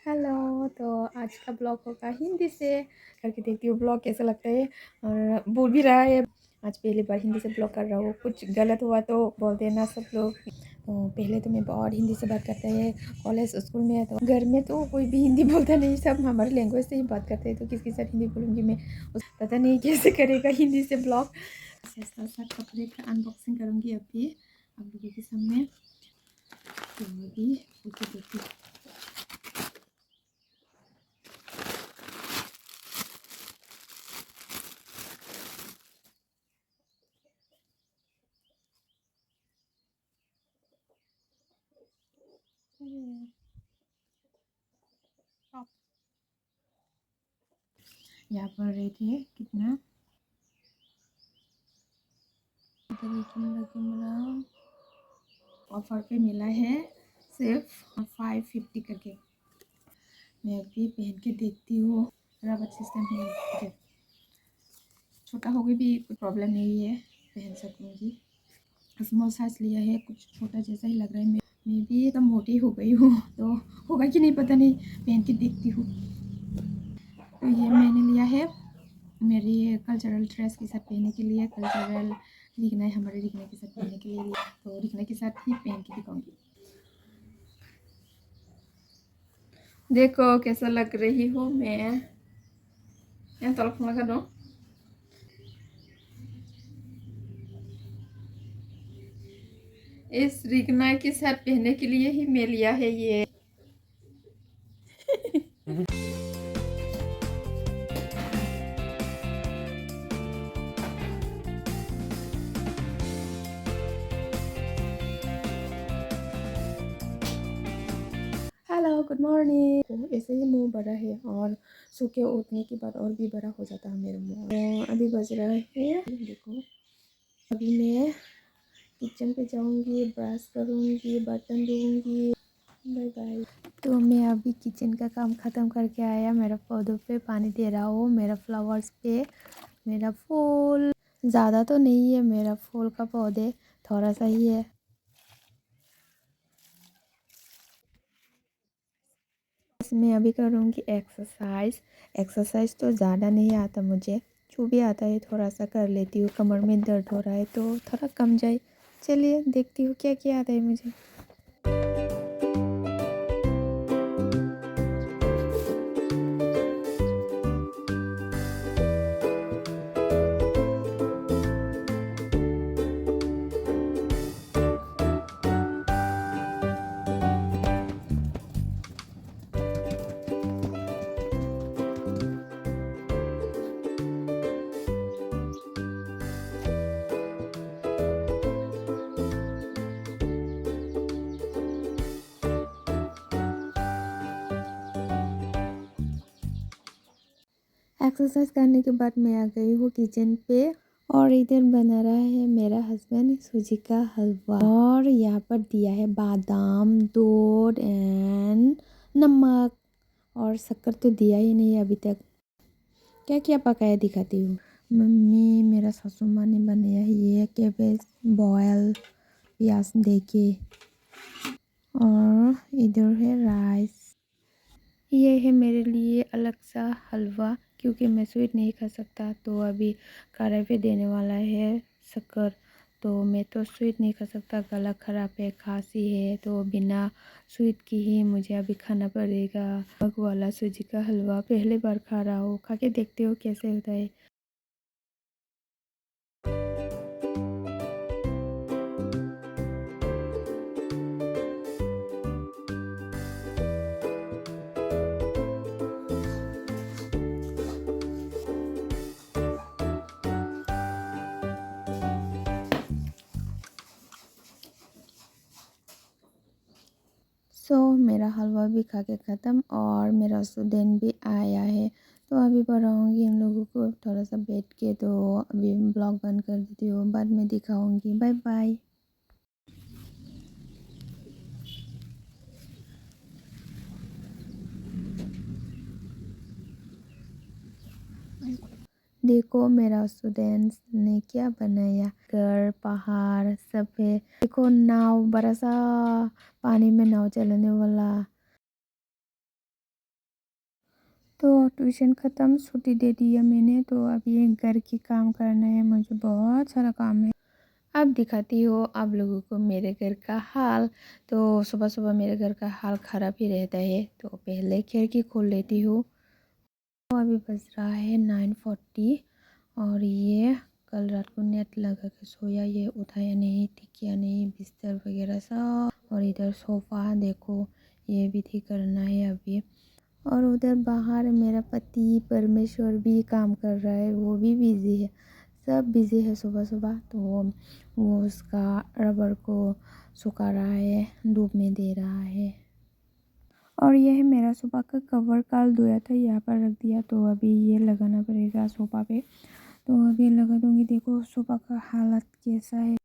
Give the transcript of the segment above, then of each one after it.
Hello, तो आज का ब्लॉग होगा हिंदी से करके देखती हूँ ब्लॉग कैसा लगता है और बोल भी रहा है। आज पहली बार हिंदी से ब्लॉग कर रहा हूँ, कुछ गलत हुआ तो बोल देना सब लोग। तो पहले तो मैं बहुत हिंदी से बात करते हैं, कॉलेज स्कूल में तो घर में तो कोई भी हिंदी बोलता नहीं, सब हमारे लैंग्वेज से ही बात करते हैं। तो किसके साथ हिंदी बोलूँगी मैं, पता नहीं कैसे करेगा हिंदी से ब्लॉग। सस्ता सा कपड़े का अनबॉक्सिंग करूँगी अभी आप लोगों के सामने। तो अभी उसे देखती हूँ। यहाँ पर रेट है कितना, ऑफर पे मिला है सिर्फ 550 करके। मैं अभी पहन के देखती हूँ, रबर सिस्टम है, छोटा हो गई भी कोई प्रॉब्लम नहीं है, पहन सकूँगी। स्मॉल साइज लिया है, कुछ छोटा जैसा ही लग रहा है। मैं भी एकदम मोटी हो गई हूँ, तो होगा कि नहीं पता नहीं, पहन के देखती हूँ। तो ये मैंने लिया है मेरी कल्चरल ड्रेस के साथ पहनने के लिए, कल्चरल रिगना है हमारे रिगना के साथ पहनने के लिए लिया, तो रिगना के साथ ही पहन के दिखाऊंगी। देखो कैसा लग रही हूँ मैं, यहाँ तलक लगा दो। इस रिगना के साथ पहनने के लिए ही मैं लिया है ये। Hello good morning. ऐसे ही मुंह बड़ा है और सो के उठने के बाद और भी बड़ा हो जाता है मेरा मुंह। तो अभी बज रहा है, देखो अभी मैं किचन पे जाऊंगी, ब्रश करूंगी, बर्तन धोऊंगी। Bye bye. तो मैं अभी किचन का काम ख़त्म करके आया, मेरा पौधों पे पानी दे रहा हूँ, मेरा फ्लावर्स पे। मेरा फूल ज़्यादा तो नहीं है, मेरा फूल का पौधे थोड़ा सा ही है। मैं अभी करूँगी एक्सरसाइज। एक्सरसाइज तो ज़्यादा नहीं आता मुझे, जो भी आता है थोड़ा सा कर लेती हूँ। कमर में दर्द हो रहा है तो थोड़ा कम जाए। चलिए देखती हूँ क्या क्या आता है मुझे। एक्सरसाइज करने के बाद मैं आ गई हूँ किचन पे, और इधर बना रहा है मेरा हस्बैंड सूजी का हलवा, और यहाँ पर दिया है बादाम, दूध एंड नमक, और शक्कर तो दिया ही नहीं अभी तक। क्या क्या पकाया दिखाती हूँ। मम्मी मेरा सासू माँ ने बनाया है ये कैबेज बॉयल प्याज देके, और इधर है राइस। ये है मेरे लिए अलग सा हलवा, क्योंकि मैं स्वीट नहीं खा सकता। तो अभी काढ़ा पे देने वाला है शक्कर, तो मैं तो स्वीट नहीं खा सकता, गला ख़राब है, खांसी है, तो बिना स्वीट की ही मुझे अभी खाना पड़ेगा। मग वाला सूजी का हलवा पहली बार खा रहा हूँ, खा के देखते हो कैसे होता है। मेरा हलवा भी खा के ख़त्म, और मेरा स्टूडेंट भी आया है। तो अभी पढ़ाऊँगी इन लोगों को थोड़ा सा बैठ के, तो अभी ब्लॉग बंद कर देती हूँ, बाद में दिखाऊँगी। Bye bye. देखो मेरा स्टूडेंट्स ने क्या बनाया, घर पहाड़ सब है। देखो नाव, बड़ा सा पानी में नाव चलाने वाला। तो ट्यूशन ख़त्म, छुट्टी दे दिया मैंने। तो अब ये घर की काम करना है, मुझे बहुत सारा काम है। अब दिखाती हूँ आप लोगों को मेरे घर का हाल। तो सुबह सुबह मेरे घर का हाल ख़राब ही रहता है। तो पहले खिड़की खोल लेती हूँ। तो अभी बज रहा है 9:40 और ये कल रात को नेट लगा के सोया, ये उठाया नहीं, ठीक किया नहीं, बिस्तर वगैरह सब। और इधर सोफ़ा देखो, ये भी ठीक करना है अभी। और उधर बाहर मेरा पति परमेश्वर भी काम कर रहा है, वो भी बिज़ी है, सब बिज़ी है सुबह सुबह। तो वो उसका रबर को सुखा रहा है, धूप में दे रहा है। और यह है मेरा सोफ़ा का कवर, कल धोया था, यहाँ पर रख दिया। तो अभी ये लगाना पड़ेगा सोफ़ा पे। तो अभी लगा दूँगी। देखो सोफ़ा का हालत कैसा है।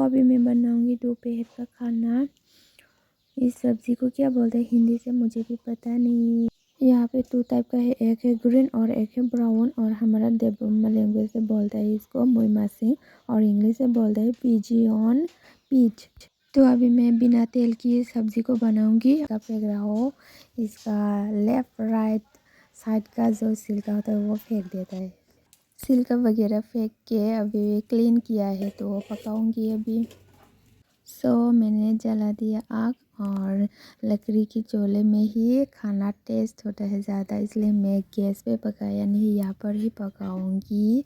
अभी मैं बनाऊंगी दोपहर का खाना। इस सब्ज़ी को क्या बोलते हैं हिंदी से मुझे भी पता नहीं। यहाँ पे 2 टाइप का है, एक है ग्रीन और एक है ब्राउन। और हमारा देवबर्मा लैंग्वेज से बोलता है इसको मोइमासिंग, और इंग्लिश से बोलता है पिजियन पीच। तो अभी मैं बिना तेल की सब्ज़ी को बनाऊंगी। आप देख रहा हो, इसका लेफ़्ट राइट साइड का जो छिलका होता है वो फेंक देता है। छिलका वगैरह फेंक के अभी क्लीन किया है, तो वो पकाऊंगी अभी। मैंने जला दिया आग, और लकड़ी की चूल्हे में ही खाना टेस्ट होता है ज़्यादा, इसलिए मैं गैस पे पकाया नहीं, यहाँ पर ही पकाऊंगी।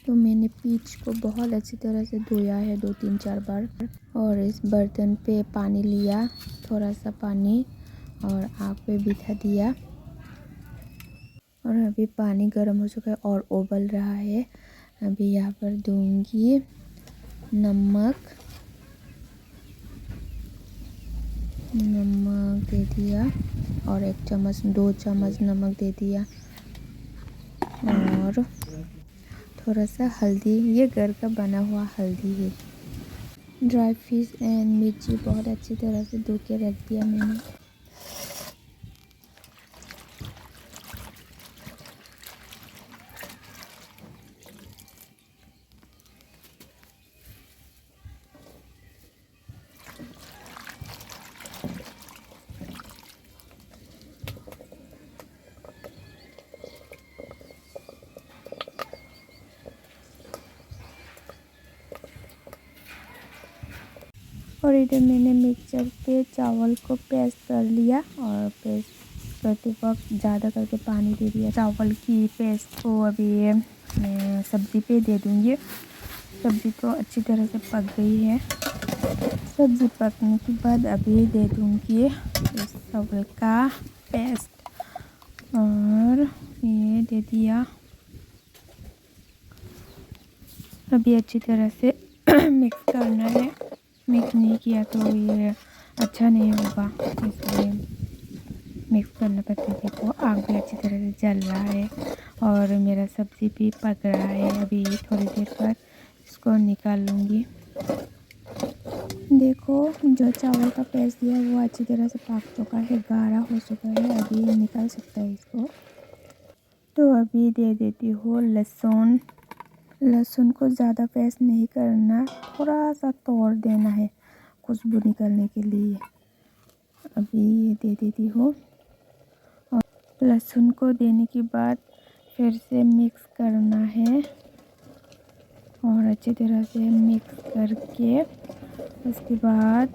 तो मैंने पीच को बहुत अच्छी तरह से धोया है 2-3-4 बार। और इस बर्तन पे पानी लिया, थोड़ा सा पानी, और आग पे बिठा दिया। और अभी पानी गर्म हो चुका है और उबल रहा है। अभी यहाँ पर दूंगी नमक दे दिया, और 1 चम्मच 2 चम्मच नमक दे दिया, और थोड़ा सा हल्दी, ये घर का बना हुआ हल्दी है। ड्राई फिश एंड मिर्ची बहुत अच्छी तरह से धो के रख दिया मैंने। और इधर मैंने मिक्सचर पे चावल को पेस्ट कर लिया, और पेस्ट करते वक्त ज़्यादा करके पानी दे दिया। चावल की पेस्ट को अभी मैं सब्ज़ी पे दे दूँगी। सब्ज़ी तो अच्छी तरह से पक गई है। सब्ज़ी पकने के बाद अभी दे दूँगी इस चावल का पेस्ट, और ये दे दिया। अभी अच्छी तरह से मिक्स करना है। मिक्स नहीं किया तो ये अच्छा नहीं होगा, इसलिए मिक्स करना पड़ता है। देखो आग भी अच्छी तरह से जल रहा है, और मेरा सब्ज़ी भी पक रहा है। अभी थोड़ी देर बाद इसको निकाल लूँगी। देखो जो चावल का पेस्ट दिया है वो अच्छी तरह से पक चुका है, गाढ़ा हो चुका है, अभी निकाल सकता है इसको। तो अभी दे देती हूँ लहसुन लहसुन को ज़्यादा पेस्ट नहीं करना, थोड़ा सा तोड़ देना है खुशबू निकलने के लिए। अभी ये दे देती हूँ और लहसुन को देने के बाद फिर से मिक्स करना है और अच्छी तरह से मिक्स करके उसके बाद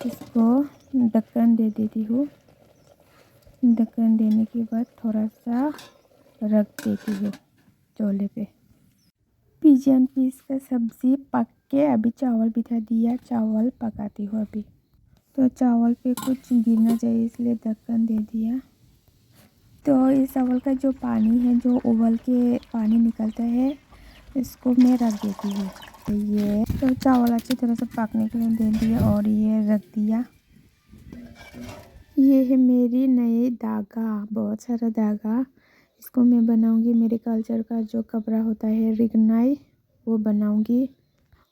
इसको ढक्कन दे देती हूँ। ढक्कन देने के बाद थोड़ा सा रख देती हूँ चूल्हे पे। पिजन पीस का सब्ज़ी पक के अभी चावल बिठा दिया, चावल पकाती हूँ अभी। तो चावल पे कुछ गिरना चाहिए इसलिए ढक्कन दे दिया। तो इस चावल का जो पानी है, जो उबल के पानी निकलता है, इसको मैं रख देती हूँ। ये तो चावल अच्छी तरह से पकने के लिए दे दिया और ये रख दिया। ये है मेरी नई धागा, बहुत सारा धागा। इसको मैं बनाऊंगी, मेरे कल्चर का जो कपड़ा होता है रिगनाई, वो बनाऊंगी।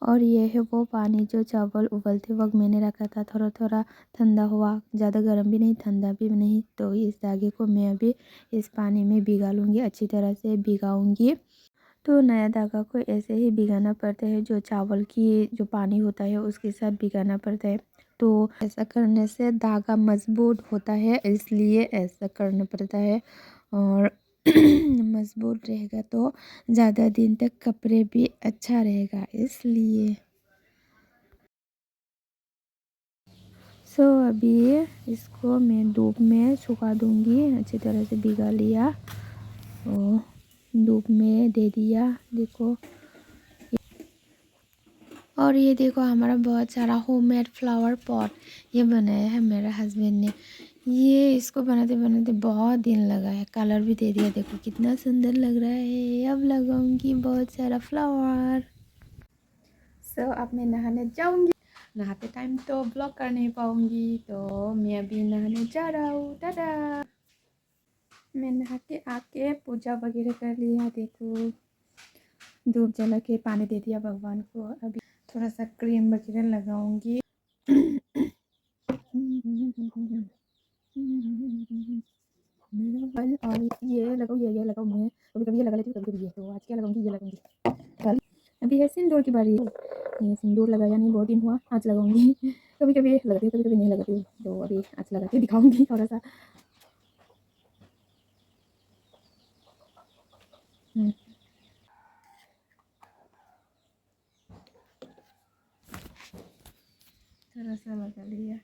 और ये है वो पानी जो चावल उबलते वक्त मैंने रखा था, थोड़ा थोड़ा ठंडा हुआ, ज़्यादा गर्म भी नहीं ठंडा भी नहीं। तो इस धागे को मैं अभी इस पानी में भिगा लूँगी, अच्छी तरह से भिगाऊंगी। तो नया धागा को ऐसे ही भिगाना पड़ता है, जो चावल की जो पानी होता है उसके साथ भिगाना पड़ता है। तो ऐसा करने से धागा मजबूत होता है, इसलिए ऐसा करना पड़ता है। और मजबूत रहेगा तो ज़्यादा दिन तक कपड़े भी अच्छा रहेगा, इसलिए। अभी इसको मैं धूप में सुखा दूंगी। अच्छी तरह से भिगा लिया और धूप में दे दिया, देखो। और ये देखो हमारा बहुत सारा होममेड फ्लावर पॉट ये बनाया है मेरा हस्बैंड ने। ये इसको बनाते बनाते बहुत दिन लगा है, कलर भी दे दिया, देखो कितना सुंदर लग रहा है। अब लगाऊंगी बहुत सारा फ्लावर। अब मैं नहाने जाऊंगी। नहाते टाइम तो ब्लॉग कर नहीं पाऊंगी, तो मैं अभी नहाने जा रहा हूँ। टाटा। मैं नहा के आके पूजा वगैरह कर लिया, देखो धूप जला के पानी दे दिया भगवान को। अभी थोड़ा सा क्रीम वगैरह लगाऊंगी। और ये लगाऊँ, ये लगाऊँ। मैं कभी कभी ये लगा लेती हूँ, कभी कभी ये। तो आज क्या लगाऊंगी, ये लगाऊंगी कल। अभी है सिंदूर की बारी। ये सिंदूर लगाया नहीं, बहुत दिन हुआ, आज लगाऊंगी। कभी कभी लगाती हूँ, कभी कभी नहीं लगाती हूँ। तो अभी आज लगा के दिखाऊंगी थोड़ा सा। थोड़ा सा लगा लिया।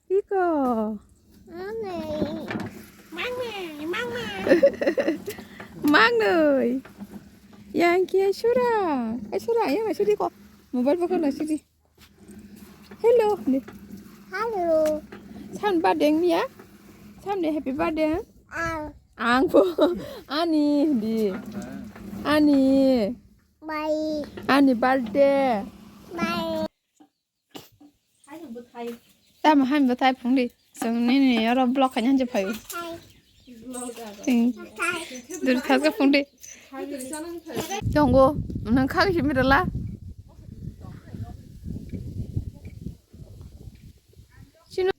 Iko. Mang ơi. Yang kia Shura. Shura ya masih di kok. Mobile bakal masih di. Hello. Hello. San badeng ya. San deh happy birthday. Ang po. Ani di. Ani. Bye. Ani birthday. Bye. Ta mà hai bữa tay phóng đi xong nên này nó block cả nhân chụp phải thì được thật cái phóng đi chồng cô nó khác gì mới được lá xin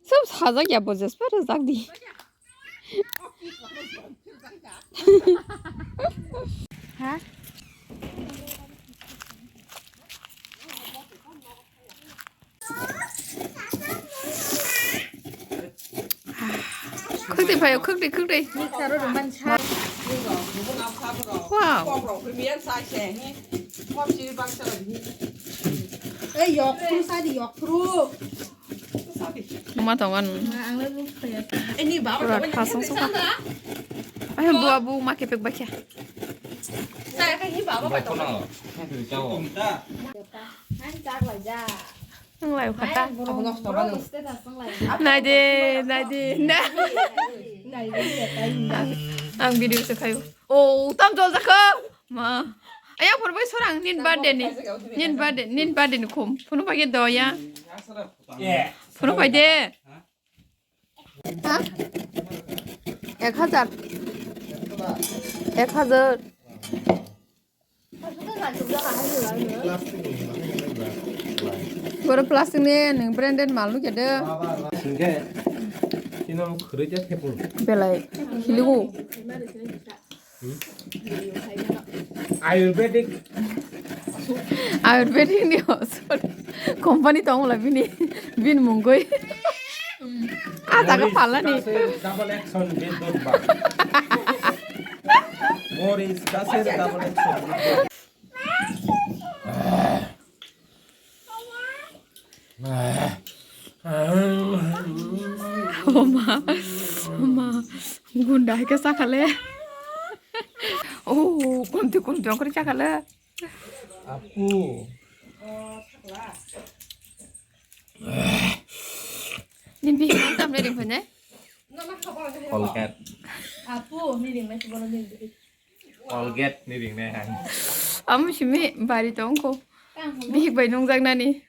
सब 사자 야 보자 스파르 작디 hả khước đi phải khước đi wow ê giọt không sai thì giọt thua mà tao ăn anh đi bảo rồi phá xong ai bùa bu mà kẹp bạch sai cái gì bảo Bà có nào thử cháu anh chắc là ra không lại khát ta này này đi ang video sẽ khayo ô tam cho ra cơ mà ayah pun boleh seorang nin badan ni nin badan ni kom pun pakai doa ya 예. 프로파이드. 하? 1,000. 1,000. Cái chúng ta hay lừa nữa. 그거 플라스틱네 능 브랜드 말로 게데. 근데 이놈 그러자 해볼. 벨라이. hilli고. 아유르베딕. Ayurvedic नहीं हो company तो हूँ बिनी बिन मुंगोई आता का फाला नहीं double action with dot बा Morris कासे डबल एक्शन ओमा गुंडा है कैसा खाले ओह कौन थी करे क्या खाले 아뿌 님비 땀 내린 거냐? 콜겟 Apu, ni đừng lấy cho con lên đi. 콜겟 니링 내 hàng 아무 심이 말이 똥고 비 바이 농장나니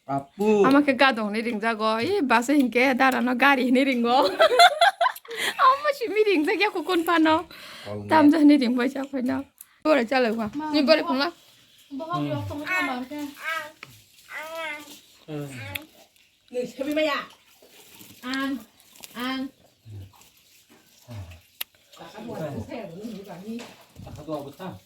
아뿌 아마 그 가동 내린 자고 이 바스 힌게 다라노 가리 내린 거 아무 심이 링자기야 코콘 파노 땀 자 내린 거야 자고 나 뭐래 잘라 봐 니 뭐래 공라 Bố không yok không có tham bảo cái. Người xem đi mày à? An, An. 가져와부터